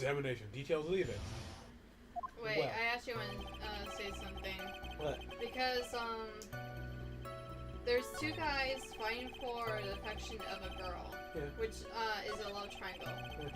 examination. Details of the event. Wait, Well. I actually want to say something. What? Because, there's two guys fighting for the affection of a girl, Yeah. which, is a love triangle. Yeah.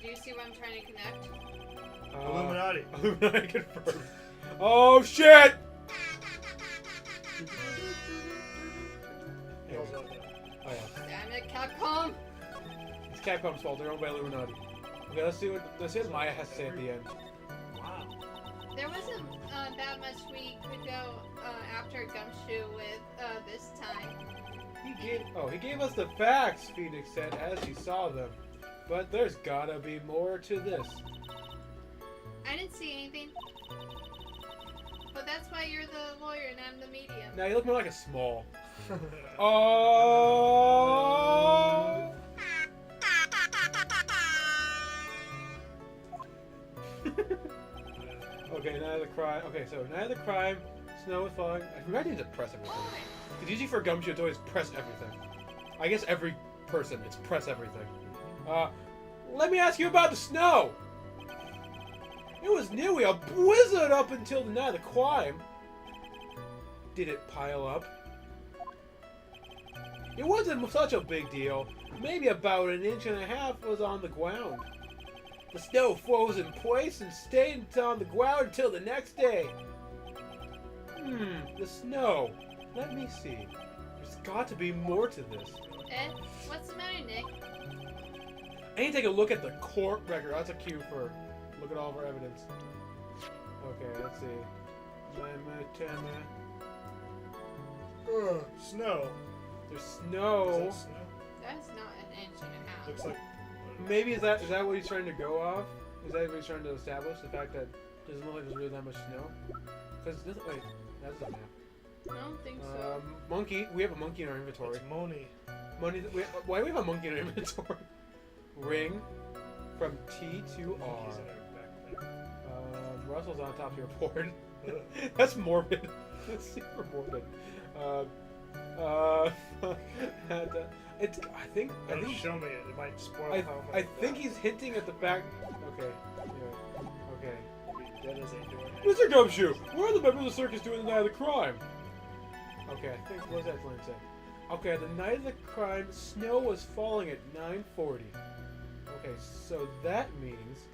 Do you see what I'm trying to connect? Illuminati. Illuminati confirmed. Oh shit! He also has Oh yeah. Damn it, Capcom! It's Capcom's fault. They're owned by Illuminati. Okay, let's see what Maya has to say at the end. Wow. There wasn't, that much we could go, after Gumshoe with, this time. He gave us the facts, Phoenix said as he saw them. But there's gotta be more to this. I didn't see anything. But that's why you're the lawyer and I'm the medium. Now you look more like a small. Oh. Okay, Night of the Crime. Okay, so Night of the Crime, snow is falling. I need to press everything. It's usually for Gumshoe, it's always press everything. I guess every person, it's press everything. Let me ask you about the snow. It was nearly a blizzard up until the night of the crime. Did it pile up? It wasn't such a big deal. Maybe about 1.5 inches was on the ground. The snow froze in place and stayed on the ground until the next day. The snow. Let me see. There's got to be more to this. What's the matter, Nick? I need to take a look at the court record. That's a cue for look at all of our evidence. Okay, let's see. Snow. There's Is snow. that snow? That's not 1.5 inches. Looks like. Maybe is that what he's trying to go off? Is that what he's trying to establish? The fact that it doesn't look like there's really that much snow? Because wait, that's a map. I don't think so. Monkey. We have a monkey in our inventory. It's Moni. Why do we have a monkey in our inventory? Ring from T to He's R. in our backpack. Russell's on top of your board. That's morbid. That's super morbid. It's. I think. Don't show me it. It might spoil how much. I think he's hinting at the fact. Okay. Yeah. Okay. That is a door. Mr. Gumshoe, what are the members of the circus doing the night of the crime? Okay, I think what does that line say? Okay, the night of the crime, snow was falling at 9:40. Okay, so that means,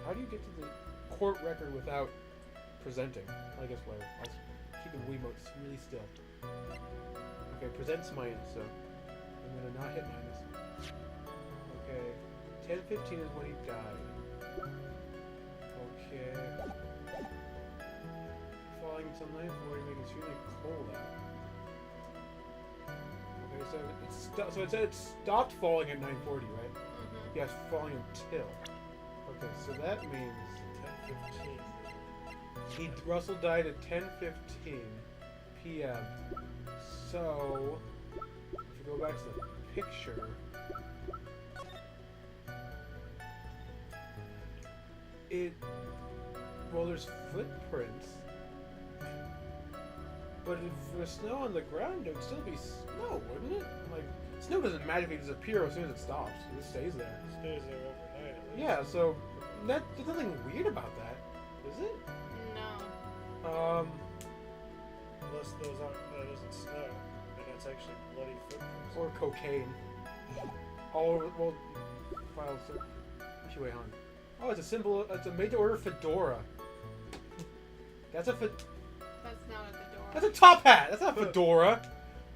how do you get to the court record without presenting? I guess whatever. I'll keep the Wiimotes really still. Okay, presents minus, so I'm gonna not hit minus. Okay, 10:15 is when he died. Okay. Falling until 9:40, making it extremely cold out. Okay, so it said it stopped falling at 9:40, right? Mm-hmm. Yes, falling until. Okay, so that means 10:15. Russell died at 10:15 p.m. So if you go back to the picture, there's footprints, but if there's snow on the ground, there would still be snow, wouldn't it? Like, snow doesn't magically disappear as soon as it stops. It just stays there. It stays there overnight. At least. Yeah, so there's nothing weird about that, is it? No. Unless those aren't. That isn't snow, and it's actually bloody footprints. Or cocaine. All over, well, files. Actually, wait on. Oh, it's a symbol. It's a made-to-order fedora. That's a That's not a fedora. That's a top hat. That's not a fedora.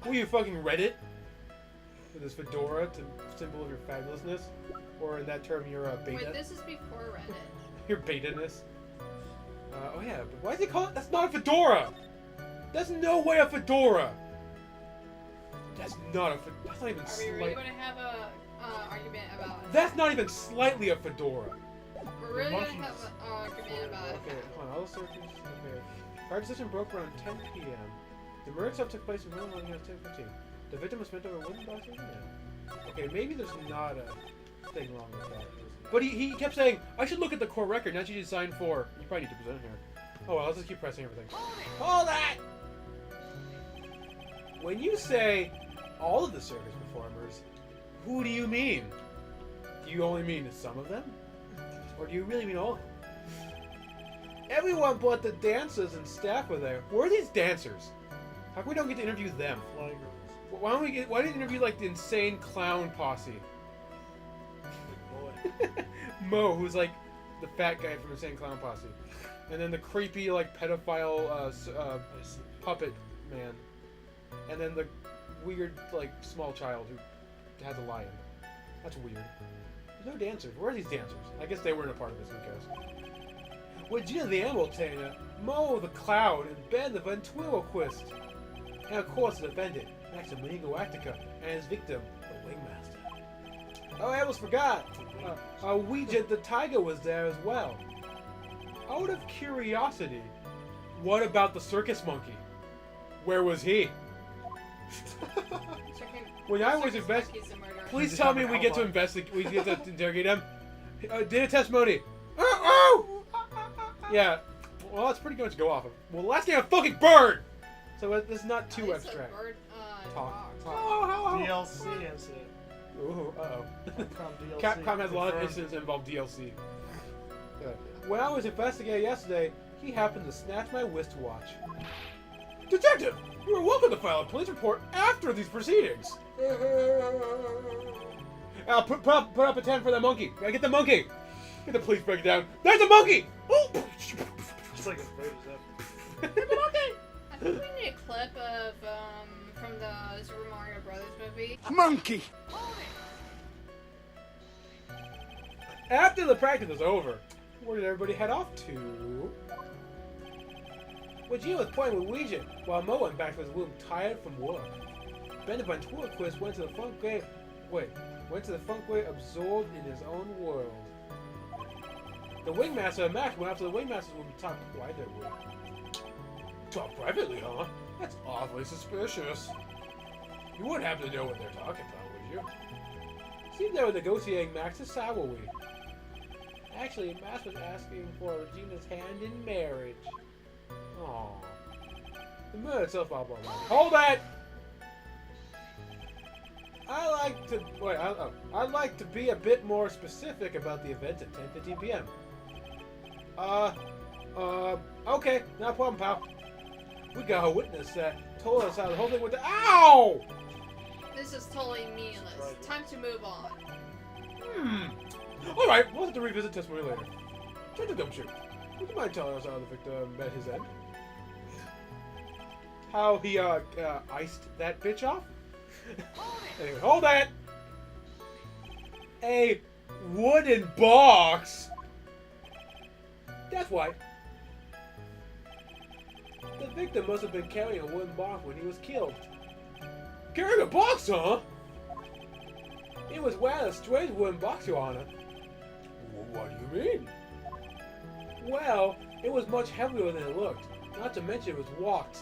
Who you fucking Reddit? With this fedora to symbol of your fabulousness, or in that term, your beta. Wait, this is before Reddit. Your beta-ness. Oh yeah, but why is it called? That's not a fedora. That's no way a fedora. That's not a. That's not even Are we slight. really going to have a argument about? That's not even slightly a fedora. We're really going to monkeys. have an argument about. Okay, hold on. All the searches. Okay. Fire decision broke around 10 p.m. The murder itself took place in the morning at 10:15. The victim was spent over wooden boxes. Yeah. Okay, maybe there's not a thing wrong with that. But he kept saying, I should look at the core record. Now you signed for. You probably need to present here. Oh well, let's just keep pressing everything. Hold that! When you say all of the circus performers, who do you mean? Do Do you only mean some of them? Or do you really mean all of them? Everyone but the dancers and staff were there. Where are these dancers? How come we don't get to interview them? Fly girls. Why don't you interview like the insane clown posse? Big boy. Mo, who's like the fat guy from Insane Clown Posse. And then the creepy like pedophile I see. puppet man. And then the weird like small child who has a lion. That's weird. There's no dancers. Where are these dancers? I guess they weren't a part of this, who cares? Regina the Animal Tamer, Mo the Clown, and Ben the Ventriloquist. And of course the defendant, Maximiliano Actica, and his victim, the Wingmaster. Oh, I almost forgot. Ouija the Tiger was there as well. Out of curiosity, what about the circus monkey? Where was he? When I was investigating, please tell me we get to investigate. We get to interrogate him. Did a testimony. Yeah. Well, that's pretty good to go off of. Well, last name a fucking bird. So it's not too abstract. Bird, Talk. DLC incident. Ooh, uh-oh. Capcom DLC. Capcom has a lot of confirmed. incidents that involve DLC. Yeah. When I was investigating yesterday, he happened to snatch my wristwatch. Detective, you are welcome to file a police report after these proceedings. Put up a 10 for the monkey. Gotta get the monkey. Get the police break it down. There's a monkey! Oh! It's like as brave as ever. There's a monkey! I think we need a clip of from the Super Mario Brothers movie. Monkey! After the practice was over, where did everybody head off to? Regina was playing with Ouija, while Mo went back to his room tired from work. Ben the Ventriloquist went to the Funkway. Went to the Funkway absorbed in his own world. The Wingmaster and Max went out to the Wingmaster's room to talk privately. Talk privately, huh? That's awfully suspicious. You wouldn't happen to know what they're talking about, would you? Seems they were negotiating Max's salary. Actually, Max was asking for Regina's hand in marriage. Aww. The murder itself, blah blah blah. Hold that! I'd like to be a bit more specific about the event at 10:15 p.m. Okay, no problem, pal. We got a witness that told us how the whole thing went to. Ow! This is totally meaningless. Right. Time to move on. Alright, we'll have to revisit testimony later. Turn to Gumshoe. Would you mind telling us how the victim met his end? How he, iced that bitch off? Anyway, hold that! A wooden box? That's why. The victim must have been carrying a wooden box when he was killed. Carrying a box, huh? It was rather a strange wooden box, Your Honor. What do you mean? Well, it was much heavier than it looked. Not to mention it was walked.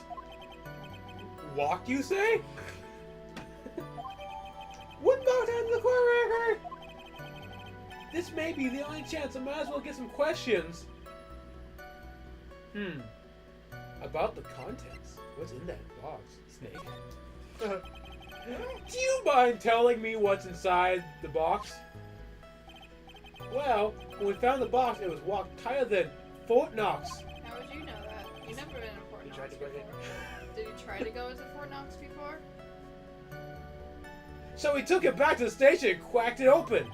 Walked, you say? Wooden box out of the corner record! This may be the only chance I might as well get some questions. About the contents. What's in that box? Snake? Do you mind telling me what's inside the box? Well, when we found the box, it was walked tighter than Fort Knox. How would you know that? You've never been in Fort You Knox tried to break before. it? Did you try to go into Fort Knox before? So we took it back to the station and cracked it open.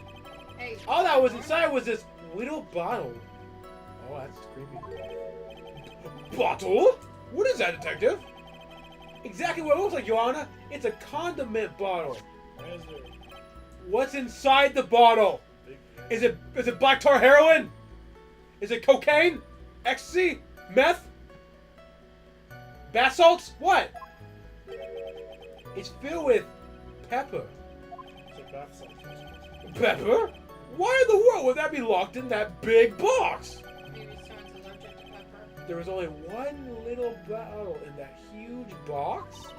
Hey. All that was inside was this little bottle. Oh, that's creepy. Bottle? What is that, detective? Exactly what it looks like, Your Honor. It's a condiment bottle. Why is there What's inside the bottle? big Is it black tar heroin? Is it cocaine? Ecstasy? Meth? Bath salts? What? It's filled with pepper. It's a bath salt. Pepper? Why in the world would that be locked in that big box? Maybe someone's allergic to pepper. There was only one little bottle in that huge box?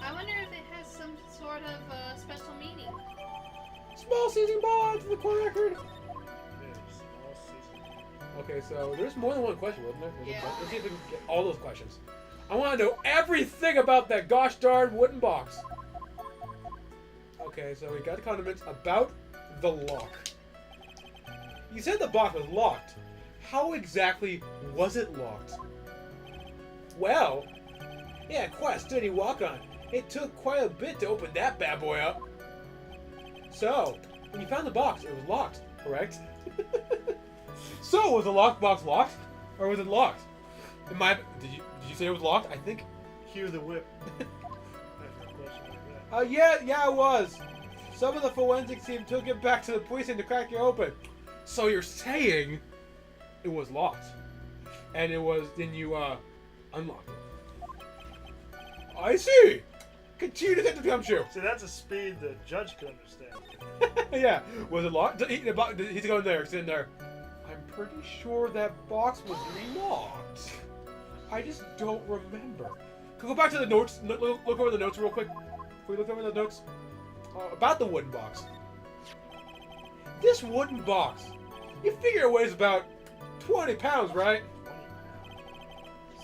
I wonder if it has some sort of special meaning. Small season bond for the court record. Yes, all season. Okay, so there's more than one question, wasn't there? Yeah. Let's see if we can get all those questions. I want to know everything about that gosh darn wooden box. Okay, so we got the condiments about the lock. You said the box was locked. How exactly was it locked? Well, yeah, quite a steady walk on. It took quite a bit to open that bad boy up. So, when you found the box, it was locked, correct? So, was the lockbox locked? Or was it locked? Did you say it was locked? I think... Cue the whip. After a question like that. Yeah, it was. Some of the forensics team took it back to the police and to crack it open. So you're saying it was locked. And then you, unlocked it. I see! Continue to take the gumshoe. See, that's a speed the judge could understand. Yeah. Was it locked? He's going there. It's in there. I'm pretty sure that box was locked. I just don't remember. Go back to the notes. Look over the notes real quick. Can we look over the notes? About the wooden box. This wooden box. You figure it weighs about 20 pounds, right?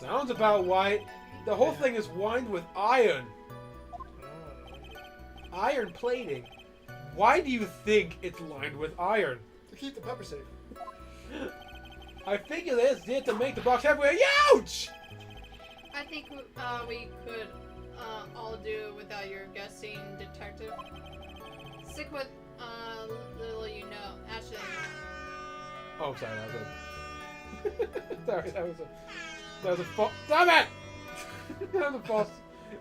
Sounds about right. The whole thing is lined with iron. Iron plating. Why do you think it's lined with iron? To keep the pepper safe. I figure this did to make the box halfway. Ouch! I think we could all do without your guessing, detective. Stick with little you know. Actually, Oh, sorry, that was a false. Damn it! That was a false.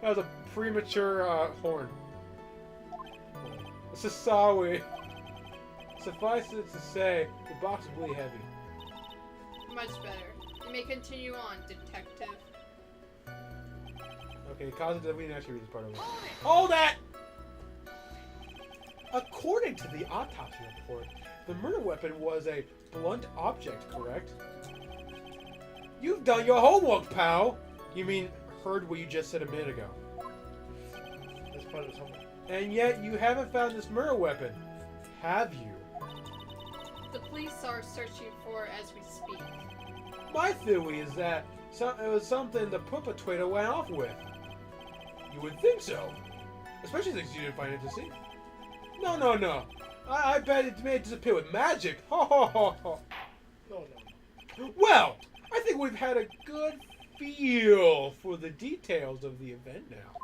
That was a premature horn. This is sorry. Suffice it to say, the box is really heavy. much better. You may continue on, detective. Okay, cause it. We didn't actually read this part of it. Hold that! According to the autopsy report, the murder weapon was a blunt object, correct? You've done your homework, pal! You mean, heard what you just said a minute ago. That's part of his homework. And yet, you haven't found this murder weapon, have you? The police are searching for as we speak. My theory is that it was something the perpetrator went off with. You would think so. Especially since you didn't find it to see. No. I bet it made it disappear with magic. Ho ho ho ho. Oh no. Well, I think we've had a good feel for the details of the event now.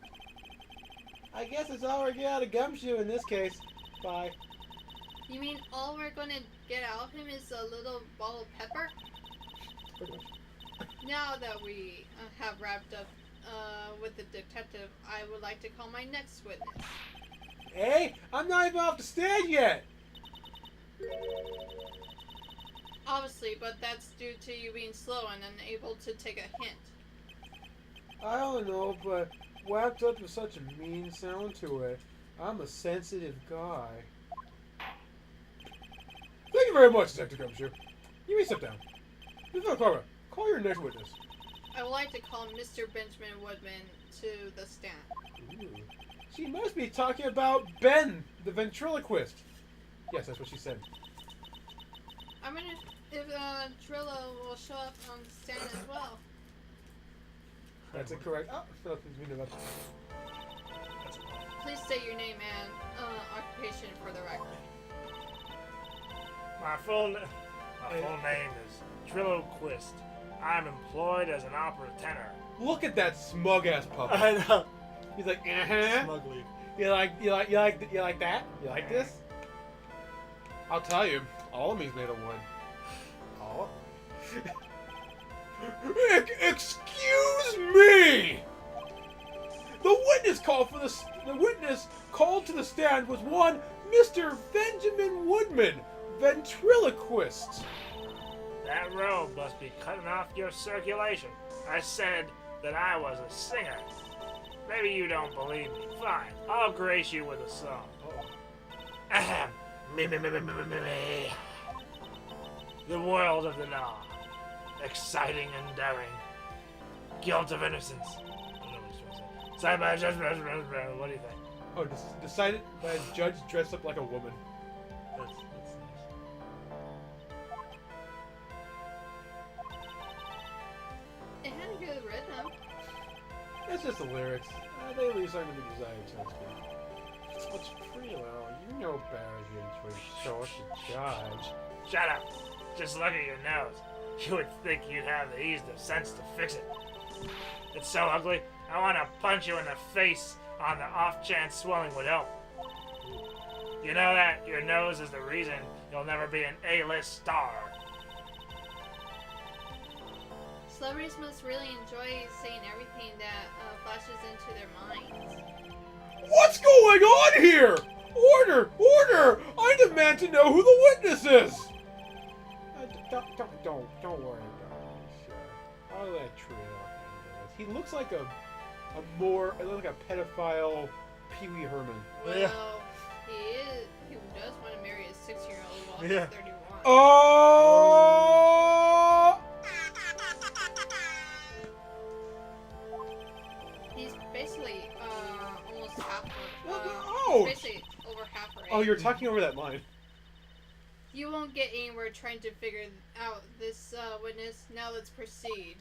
I guess it's all we're getting out of Gumshoe in this case. Bye. You mean all we're gonna get out of him is a little bottle of pepper? Pretty much. Now that we have wrapped up with the detective, I would like to call my next witness. Hey, I'm not even off the stand yet. Obviously, but that's due to you being slow and unable to take a hint. I don't know, but wrapped up with such a mean sound to it. I'm a sensitive guy. Thank you very much, Detective Gumshoe. You may sit down. Mr. Clara, call your next witness. I would like to call Mr. Benjamin Woodman to the stand. Ooh. She must be talking about Ben, the ventriloquist. Yes, that's what she said. I'm gonna if Trillo will show up on the stand as well. That's incorrect. Oh, nothing's been about. Please state your name and occupation for the record. My full name is Trillo Quist. I'm employed as an opera tenor. Look at that smug ass puppet. I know. He's like, uh-huh. Smugly. You like that? You like this? I'll tell you, all of me's made of wood. All of Excuse me! The witness called to the stand was one Mr. Benjamin Woodman, ventriloquist. That robe must be cutting off your circulation. I said that I was a singer. Maybe you don't believe me. Fine, I'll grace you with a song. Ahem. Me. The world of the law. Exciting and daring. Guilt of innocence. I don't know what you're supposed to say. Side by judgment. What do you think? Oh, decided by a judge dressed up like a woman. That's nice. It had a good rhythm. That's just the lyrics. They leave something to be desired, so to speak. What's Prelo? You know better than to insult the judge. Shut up. Just look at your nose. You would think you'd have the ease of sense to fix it. It's so ugly, I want to punch you in the face on the off chance swelling would help. You know that your nose is the reason you'll never be an A-list star. Celebrities must really enjoy saying everything that flashes into their minds. What's going on here? Order! Order! I demand to know who the witness is! Don't worry about it. Sure. I'll let Trio handle it. He looks like a pedophile Pee Wee Herman. Well, Yeah. he does want to marry a 6-year-old while Yeah. he's 31. Oh! He's basically almost half Oh! he's basically over half her age. Oh, you're talking over that line. You won't get anywhere trying to figure out this witness. Now let's proceed.